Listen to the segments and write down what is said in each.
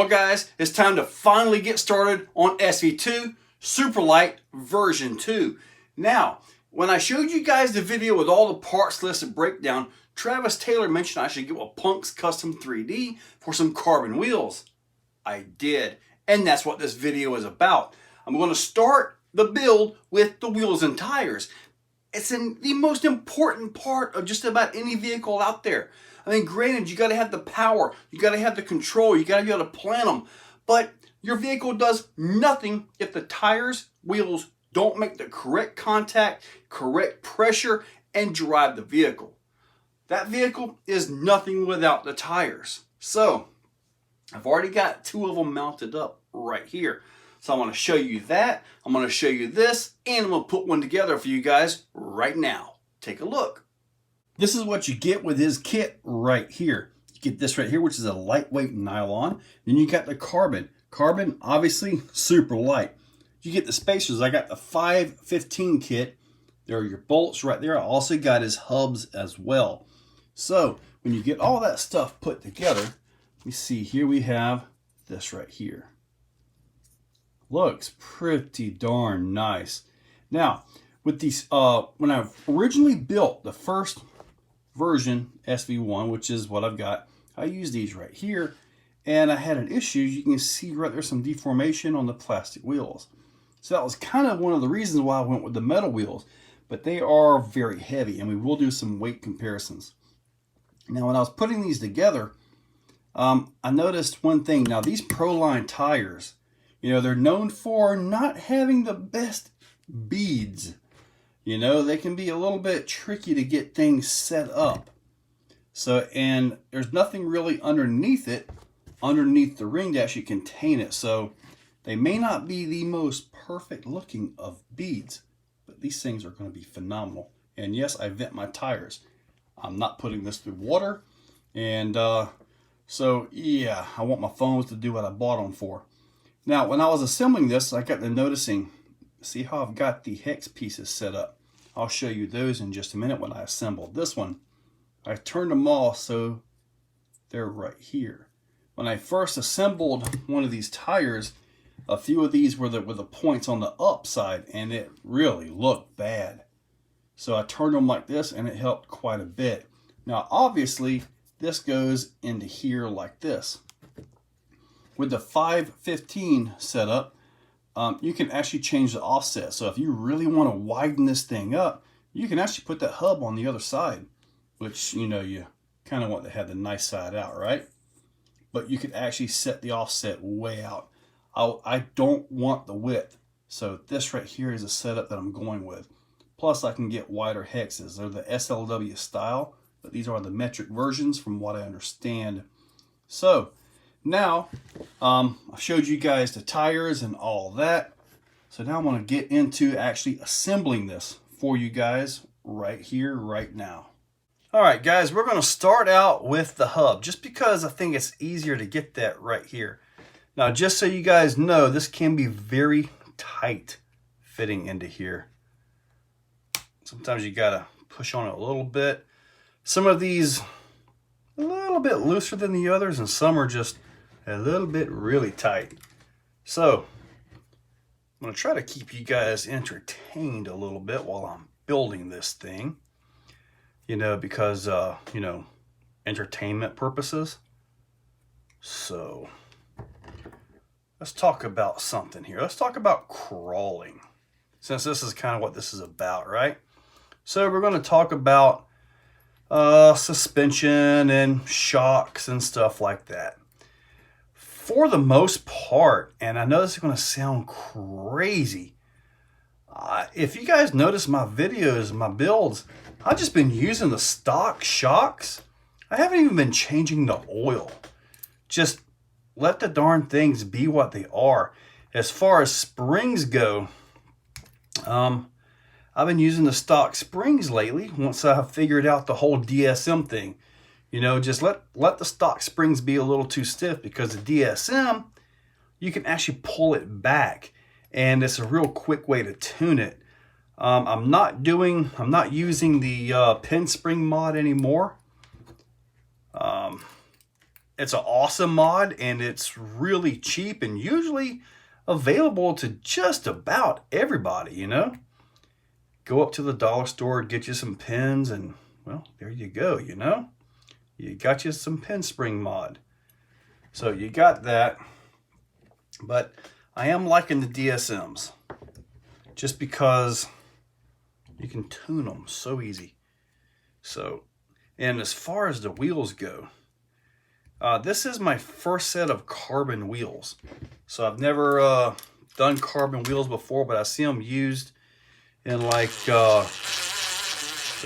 Well guys, it's time to finally get started on SV2 Superlite version 2. Now, when I showed you guys the video with all the parts listed breakdown, Travis Taylor mentioned I should get with Punk's Custom 3D for some carbon wheels. I did, and that's what this video is about. I'm going to start the build with the wheels and tires. It's the most important part of just about any vehicle out there. I mean, granted, you got to have the power, you got to have the control, you got to be able to plan them, but your vehicle does nothing if the tires, wheels don't make the correct contact, correct pressure, and drive the vehicle. That vehicle is nothing without the tires. So, I've already got two of them mounted up right here. So I'm going to show you that, I'm going to show you this, and I'm going to put one together for you guys right now. Take a look. This is what you get with his kit right here. You get this right here, which is a lightweight nylon. Then you got the carbon. Carbon, obviously, super light. You get the spacers. I got the 515 kit. There are your bolts right there. I also got his hubs as well. So, when you get all that stuff put together, let me see, here we have this right here. Looks pretty darn nice. Now, with these, when I originally built the first version SV1, which is what I've got, I used these right here, and I had an issue. You can see right there's some deformation on the plastic wheels. So that was kind of one of the reasons why I went with the metal wheels, but they are very heavy, and we will do some weight comparisons. Now, when I was putting these together, I noticed one thing. Now, these Proline tires, you know, they're known for not having the best beads. You know, they can be a little bit tricky to get things set up. So, and there's nothing really underneath it, underneath the ring to actually contain it. So, they may not be the most perfect looking of beads, but these things are going to be phenomenal. And yes, I vent my tires. I'm not putting this through water. And so, yeah, I want my phones to do what I bought them for. Now, when I was assembling this, I got to noticing, see how I've got the hex pieces set up. I'll show you those in just a minute when I assembled this one. I turned them off so they're right here. When I first assembled one of these tires, a few of these were the points on the upside, and it really looked bad. So I turned them like this, and it helped quite a bit. Now, obviously, this goes into here like this. With the 515 setup, you can actually change the offset. So if you really want to widen this thing up, you can actually put that hub on the other side, which, you know, you kind of want to have the nice side out, right? But you could actually set the offset way out. I don't want the width. So this right here is a setup that I'm going with. Plus I can get wider hexes. They're the SLW style, but these are the metric versions from what I understand. So now, I showed you guys the tires and all that. So now I'm going to get into actually assembling this for you guys right here, right now. All right, guys, we're going to start out with the hub, just because I think it's easier to get that right here. Now, just so you guys know, this can be very tight fitting into here. Sometimes you got to push on it a little bit. Some of these a little bit looser than the others, and some are just a little bit really tight. So I'm going to try to keep you guys entertained a little bit while I'm building this thing, you know, because you know, entertainment purposes. So let's talk about something here. Let's talk about crawling, since this is kind of what this is about, right? So we're going to talk about suspension and shocks and stuff like that. For the most part, and I know this is going to sound crazy, if you guys notice my videos, my builds, I've just been using the stock shocks. I haven't even been changing the oil. Just let the darn things be what they are. As far as springs go, I've been using the stock springs lately once I've figured out the whole DSM thing. You know, just let the stock springs be a little too stiff, because the DSM, you can actually pull it back, and it's a real quick way to tune it. I'm not using the pin spring mod anymore. it's an awesome mod, and it's really cheap and usually available to just about everybody, you know. Go up to the dollar store, get you some pins, and well, there you go, you know. You got you some pin spring mod. So you got that. But I am liking the DSMs just because you can tune them so easy. So, and as far as the wheels go, this is my first set of carbon wheels. So I've never done carbon wheels before, but I see them used in like the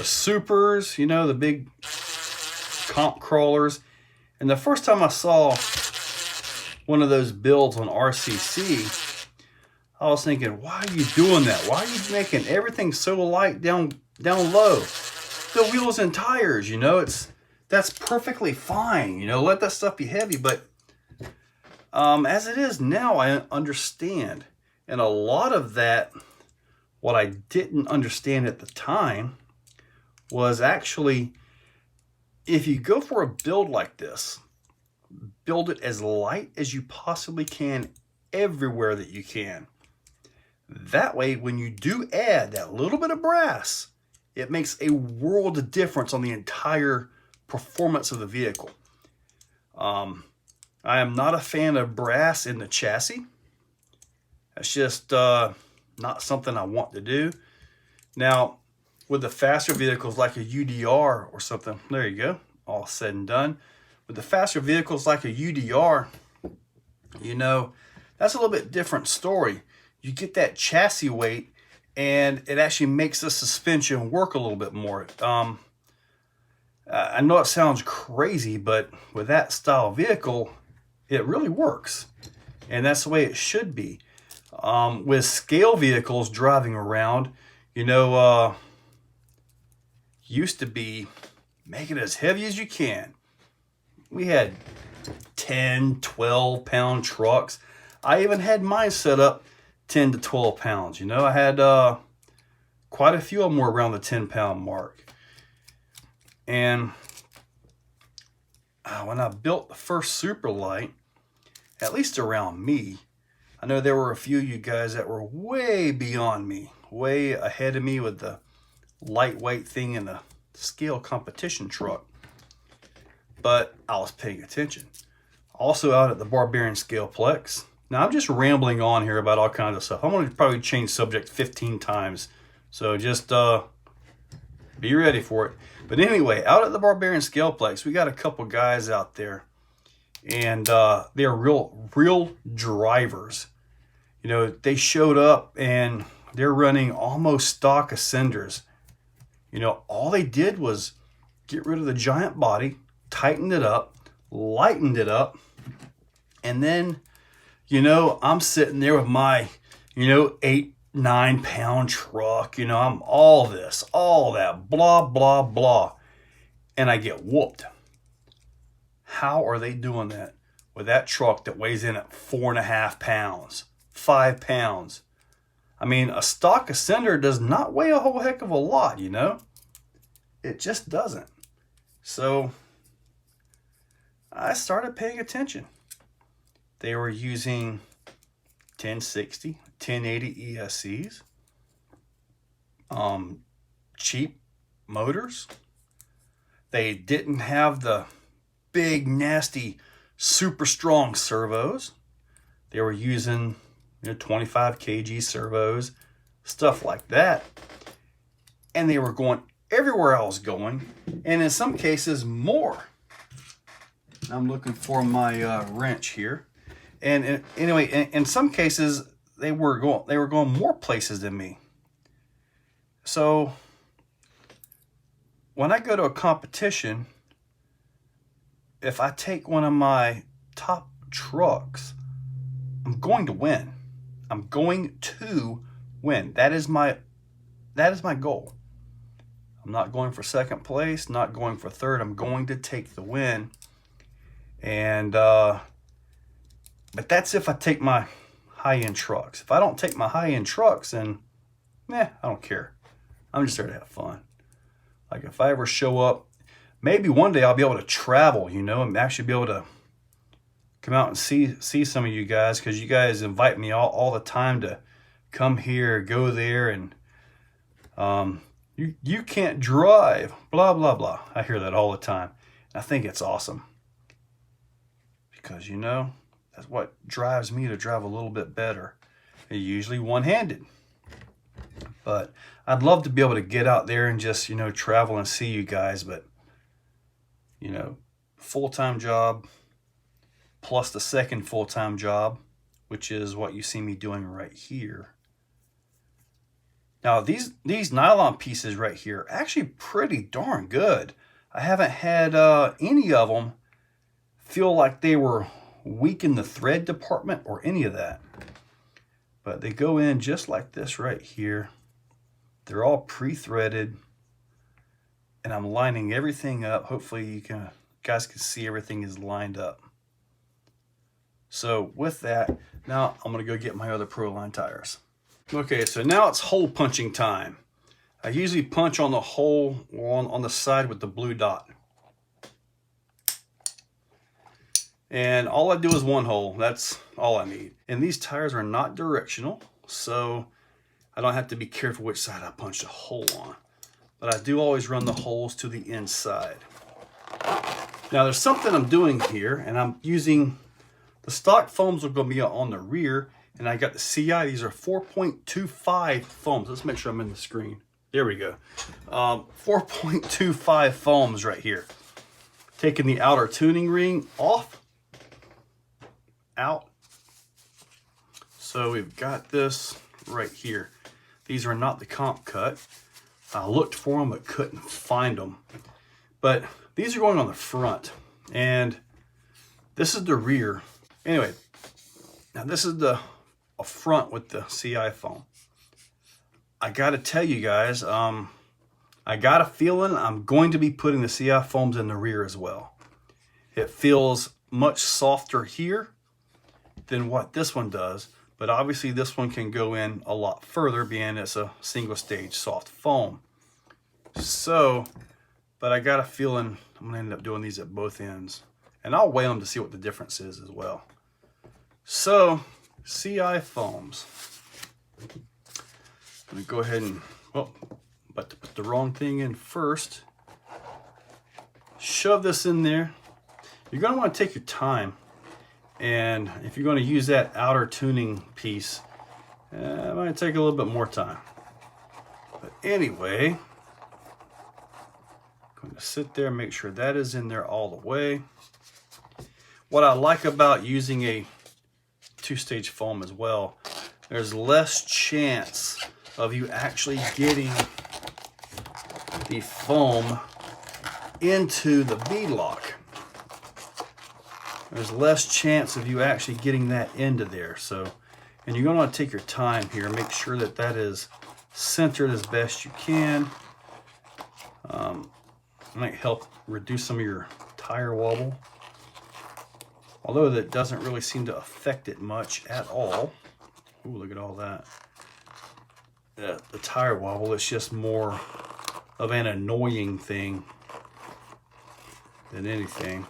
supers, you know, the big comp crawlers. And the first time I saw one of those builds on RCC, I was thinking, why are you doing that? Why are you making everything so light down low? The wheels and tires, you know, that's perfectly fine. You know, let that stuff be heavy. But as it is now, I understand. And a lot of that, what I didn't understand at the time, was actually, if you go for a build like this, build it as light as you possibly can everywhere that you can. That way, when you do add that little bit of brass, it makes a world of difference on the entire performance of the vehicle. I am not a fan of brass in the chassis. That's just not something I want to do. Now, with the faster vehicles like a UDR or something, there you go, all said and done. With the faster vehicles like a UDR, you know, that's a little bit different story. You get that chassis weight, and it actually makes the suspension work a little bit more. I know it sounds crazy, but with that style vehicle, it really works. And that's the way it should be. With scale vehicles driving around, you know, used to be make it as heavy as you can. We had 10, 12 pound trucks. I even had mine set up 10 to 12 pounds. You know, I had quite a few of them were around the 10 pound mark. And when I built the first Superlite, at least around me, I know there were a few of you guys that were way beyond me, way ahead of me with the lightweight thing in the scale competition truck. But I was paying attention. Also out at the Barbarian Scaleplex. Now I'm just rambling on here about all kinds of stuff. I'm going to probably change subject 15 times. So just be ready for it. But anyway, out at the Barbarian Scaleplex, we got a couple guys out there. And they're real drivers. You know, they showed up and they're running almost stock ascenders. You know, all they did was get rid of the giant body, tightened it up, lightened it up, and then, you know, I'm sitting there with my, you know, 8-9 pound truck, you know, I'm all this, all that, blah, blah, blah, and I get whooped. How are they doing that with that truck that weighs in at 4.5 pounds, 5 pounds? I mean, a stock ascender does not weigh a whole heck of a lot, you know? It just doesn't. So I started paying attention. They were using 1060, 1080 ESCs, cheap motors. They didn't have the big, nasty, super strong servos. They were using, you know, 25 kg servos, stuff like that. And they were going everywhere I was going, and in some cases more. I'm looking for my wrench here. And anyway, in some cases they were going more places than me. So when I go to a competition, if I take one of my top trucks, I'm going to win. I'm going to win. That is my goal. I'm not going for second place, not going for third. I'm going to take the win. And but that's if I take my high-end trucks. If I don't take my high-end trucks, then I don't care. I'm just there to have fun. Like if I ever show up, maybe one day I'll be able to travel, you know, and actually be able to come out and see some of you guys, because you guys invite me all the time to come here, go there, and you can't drive, blah, blah, blah. I hear that all the time. I think it's awesome, because, you know, that's what drives me to drive a little bit better. Usually one-handed. But I'd love to be able to get out there and just, you know, travel and see you guys. But, you know, full-time job plus the second full-time job, which is what you see me doing right here. Now, these nylon pieces right here are actually pretty darn good. I haven't had any of them feel like they were weak in the thread department or any of that. But they go in just like this right here. They're all pre-threaded, and I'm lining everything up. Hopefully you guys can see everything is lined up. So with that, now I'm gonna go get my other Proline tires. Okay, so now it's hole punching time. I usually punch on the hole on the side with the blue dot. And all I do is one hole. That's all I need. And these tires are not directional, so I don't have to be careful which side I punch a hole on. But I do always run the holes to the inside. Now there's something I'm doing here, and I'm using the stock foams are going to be on the rear, and I got the CI. These are 4.25 foams. Let's make sure I'm in the screen. There we go. 4.25 foams right here. Taking the outer tuning ring off, out. So we've got this right here. These are not the comp cut. I looked for them but couldn't find them. But these are going on the front, and this is the rear. Anyway, now this is the front with the CI foam. I gotta tell you guys, I got a feeling I'm going to be putting the CI foams in the rear as well. It feels much softer here than what this one does, but obviously this one can go in a lot further, being it's a single stage soft foam. So, but I got a feeling I'm gonna end up doing these at both ends, and I'll weigh them to see what the difference is as well. So, CI foams. I'm gonna go ahead and, well, but to put the wrong thing in first, shove this in there. You're gonna wanna take your time. And if you're gonna use that outer tuning piece, it might take a little bit more time. But anyway, I'm gonna sit there and make sure that is in there all the way. What I like about using a two-stage foam as well, there's less chance of you actually getting the foam into the beadlock. There's less chance of you actually getting that into there. So, and you're going to want to take your time here, make sure that that is centered as best you can. Might help reduce some of your tire wobble, although that doesn't really seem to affect it much at all. Ooh, look at all that. The tire wobble is just more of an annoying thing than anything.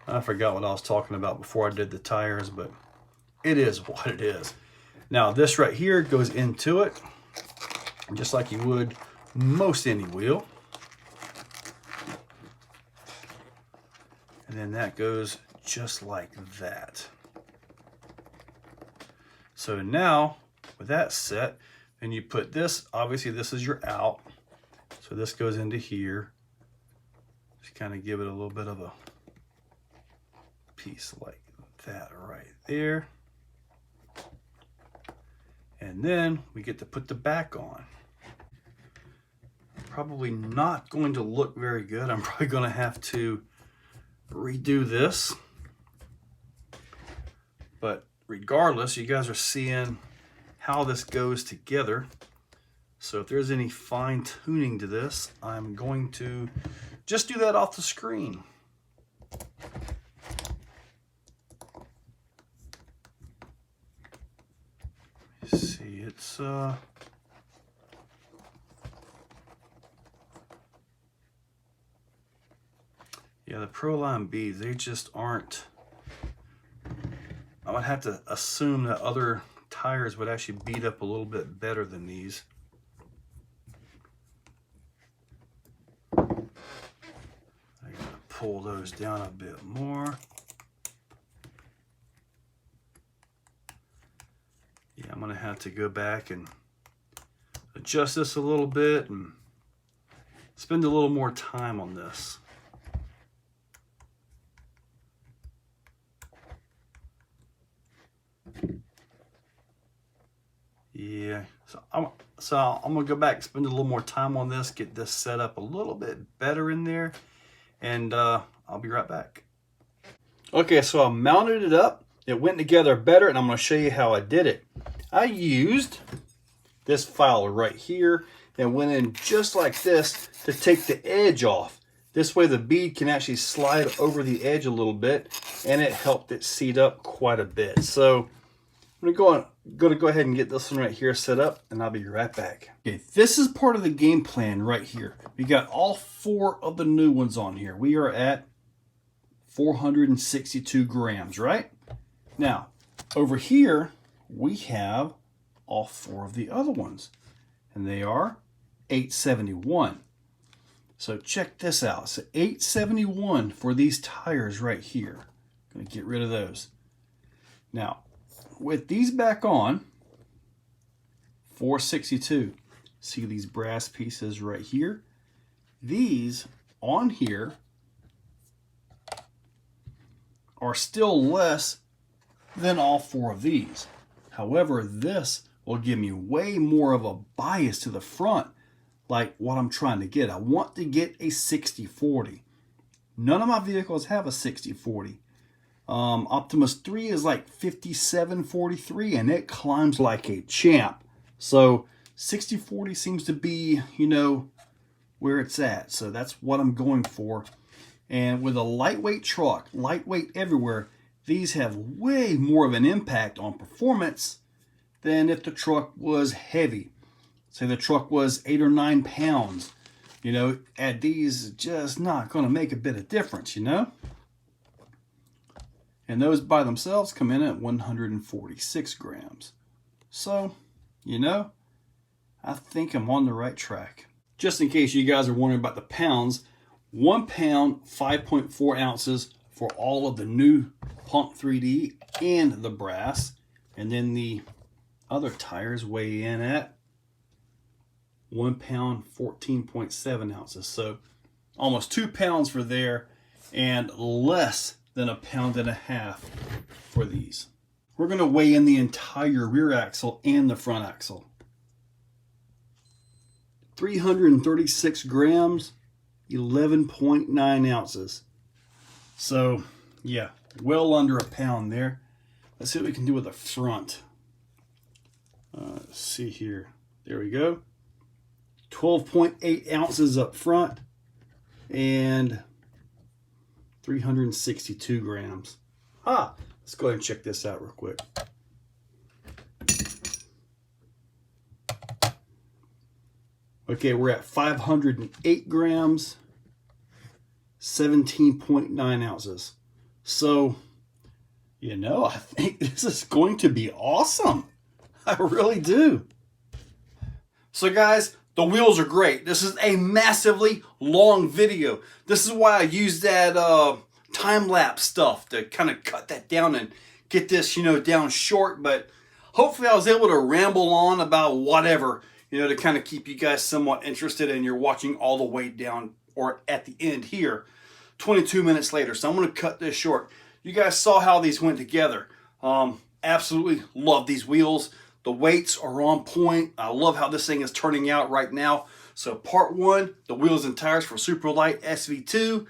I forgot what I was talking about before I did the tires, but it is what it is. Now this right here goes into it, just like you would most any wheel. And then that goes just like that. So now, with that set, then you put this, obviously this is your out. So this goes into here. Just kind of give it a little bit of a piece like that right there. And then we get to put the back on. Probably not going to look very good. I'm probably going to have to redo this. But regardless, you guys are seeing how this goes together. So if there's any fine tuning to this, I'm going to just do that off the screen. Let's see, it's Yeah, the Proline beads, they just aren't. I would have to assume that other tires would actually bead up a little bit better than these. I gotta pull those down a bit more. Yeah, I'm gonna have to go back and adjust this a little bit and spend a little more time on this. Yeah, so I'm gonna go back, spend a little more time on this, get this set up a little bit better in there, and I'll be right back. Okay, so I mounted it up. It went together better, and I'm gonna show you how I did it. I used this file right here and went in just like this to take the edge off. This way the bead can actually slide over the edge a little bit, and it helped it seat up quite a bit. So I'm gonna go ahead and get this one right here set up, and I'll be right back. Okay, this is part of the game plan right here. We got all 4 of the new ones on here. We are at 462 grams, right? Now, over here, we have all 4 of the other ones, and they are 871. So check this out. So 871 for these tires right here. Gonna get rid of those. Now, with these back on, 462. See these brass pieces right here? These on here are still less than all 4 of these. However, this will give me way more of a bias to the front, like what I'm trying to get. I want to get a 60-40. None of my vehicles have a 60-40. Optimus 3 is like 57-43, and it climbs like a champ. So 60-40 seems to be, you know, where it's at. So that's what I'm going for. And with a lightweight truck, lightweight everywhere, these have way more of an impact on performance than if the truck was heavy. Say the truck was 8 or 9 pounds. You know, at these, just not going to make a bit of difference, you know? And those by themselves come in at 146 grams. So, you know, I think I'm on the right track. Just in case you guys are wondering about the pounds, 1 pound, 5.4 ounces for all of the new Punk 3D and the brass. And then the other tires weigh in at 1 pound, 14.7 ounces. So almost 2 pounds for there, and less than 1.5 pounds for these. We're going to weigh in the entire rear axle and the front axle. 336 grams, 11.9 ounces. So yeah, well under 1 pound there. Let's see what we can do with the front. Let's see here. There we go. 12.8 ounces up front and 362 grams. Let's go ahead and check this out real quick. Okay, we're at 508 grams, 17.9 ounces. So, you know, I think this is going to be awesome. I really do. So guys, the wheels are great. This is a massively long video. This is why I use that time-lapse stuff to kind of cut that down and get this, you know, down short. But hopefully I was able to ramble on about whatever, you know, to kind of keep you guys somewhat interested, and you're watching all the way down or at the end here, 22 minutes later. So I'm going to cut this short. You guys saw how these went together. Absolutely love these wheels. The weights are on point. I love how this thing is turning out right now. So part 1, the wheels and tires for Superlite SV2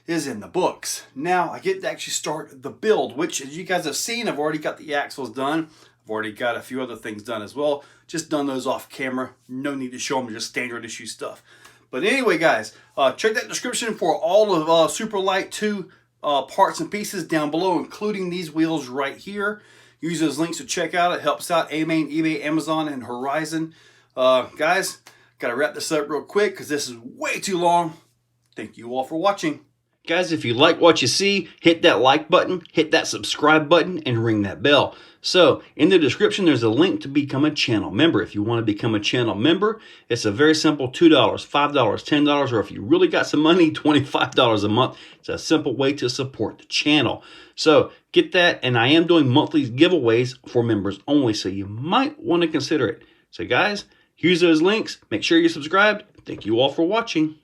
is in the books. Now I get to actually start the build, which, as you guys have seen, I've already got the axles done. I've already got a few other things done as well. Just done those off camera. No need to show them, just standard issue stuff. But anyway, guys, check that description for all of Superlite 2 parts and pieces down below, including these wheels right here. Use those links to check out. It helps out AMain, eBay, Amazon, and Horizon. Guys, got to wrap this up real quick because this is way too long. Thank you all for watching. Guys, if you like what you see, hit that like button, hit that subscribe button, and ring that bell. So, in the description, there's a link to become a channel member. If you want to become a channel member, it's a very simple $2, $5, $10, or if you really got some money, $25 a month. It's a simple way to support the channel. So, get that, and I am doing monthly giveaways for members only, so you might want to consider it. So, guys, use those links. Make sure you're subscribed. Thank you all for watching.